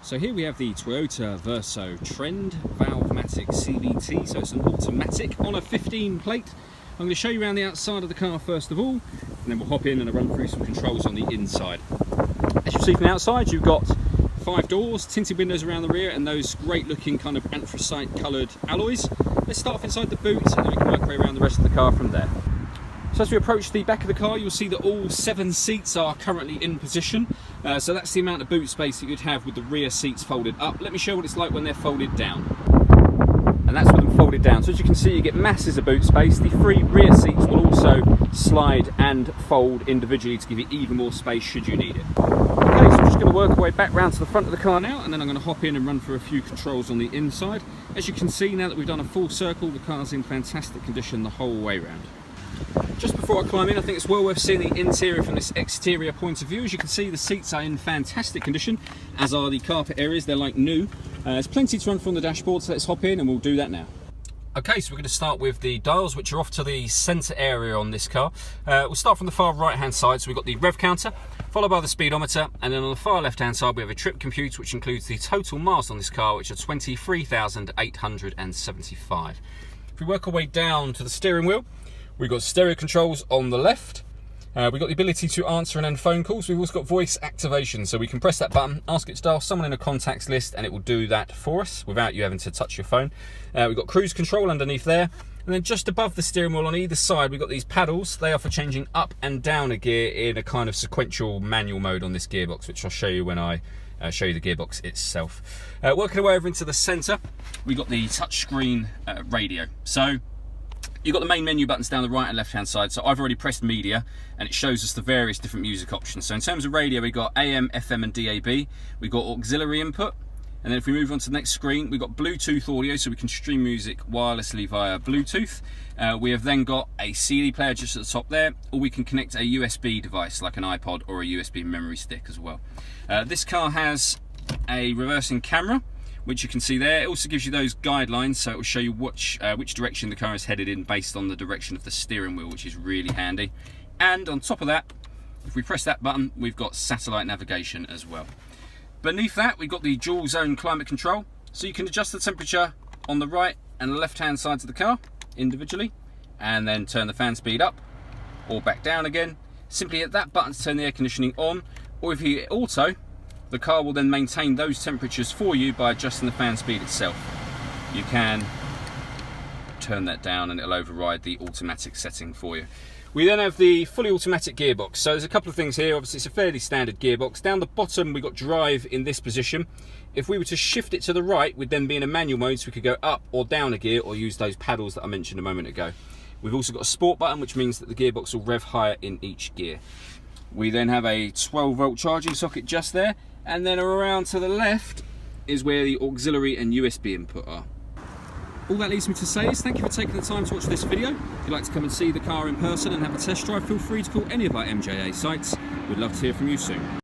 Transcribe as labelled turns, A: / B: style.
A: So here we have the Toyota Verso Trend Valvematic CVT, so it's an automatic on a 15 plate. I'm going to show you around the outside of the car first of all, and then we'll hop in and run through some controls on the inside. As you see from the outside, you've got 5 doors, tinted windows around the rear, and those great looking kind of anthracite coloured alloys. Let's start off inside the boot, and then we can work our way around the rest of the car from there. So as we approach the back of the car, you'll see that all 7 seats are currently in position. So that's the amount of boot space that you'd have with the rear seats folded up. Let me show you what it's like when they're folded down. And that's with them folded down. So as you can see, you get masses of boot space. The 3 rear seats will also slide and fold individually to give you even more space should you need it. Okay, so we're just going to work our way back round to the front of the car now, and then I'm going to hop in and run through a few controls on the inside. As you can see, now that we've done a full circle, the car's in fantastic condition the whole way round. Just before I climb in, I think it's well worth seeing the interior from this exterior point of view. As you can see, the seats are in fantastic condition, as are the carpet areas. They're like new. There's plenty to run from the dashboard, so let's hop in and we'll do that now. Okay, so we're going to start with the dials, which are off to the centre area on this car. We'll start from the far right hand side. So we've got the rev counter, followed by the speedometer, and then on the far left hand side we have a trip compute, which includes the total miles on this car, which are 23,875. If we work our way down to the steering wheel, we've got stereo controls on the left. We've got the ability to answer and end phone calls. We've also got voice activation, so we can press that button, ask it to dial someone in a contacts list, and it will do that for us without you having to touch your phone. We've got cruise control underneath there, and then just above the steering wheel on either side, we've got these paddles. They are for changing up and down a gear in a kind of sequential manual mode on this gearbox, which I'll show you when I show you the gearbox itself. Working our way over into the centre, we've got the touchscreen radio. So you've got the main menu buttons down the right and left hand side. So I've already pressed media and it shows us the various different music options. So in terms of radio, we've got AM, FM and DAB. We've got auxiliary input. And then if we move on to the next screen, we've got Bluetooth audio, so we can stream music wirelessly via Bluetooth. We have then got a CD player just at the top there, or we can connect a USB device like an iPod or a USB memory stick as well. This car has a reversing camera, which you can see there. It also gives you those guidelines, so it will show you which direction the car is headed in based on the direction of the steering wheel, which is really handy. And on top of that, if we press that button, we've got satellite navigation as well. Beneath that, we've got the dual zone climate control, so you can adjust the temperature on the right and the left hand sides of the car individually, and then turn the fan speed up or back down again. Simply hit that button to turn the air conditioning on, or if you hit auto, the car will then maintain those temperatures for you by adjusting the fan speed itself. You can turn that down and it'll override the automatic setting for you. We then have the fully automatic gearbox. So there's a couple of things here. Obviously it's a fairly standard gearbox. Down the bottom we've got drive in this position. If we were to shift it to the right, we'd then be in a manual mode, so we could go up or down a gear or use those paddles that I mentioned a moment ago. We've also got a sport button, which means that the gearbox will rev higher in each gear. We then have a 12-volt charging socket just there. And then around to the left is where the auxiliary and USB input are. All that leaves me to say is thank you for taking the time to watch this video. If you'd like to come and see the car in person and have a test drive, feel free to call any of our MJA sites. We'd love to hear from you soon.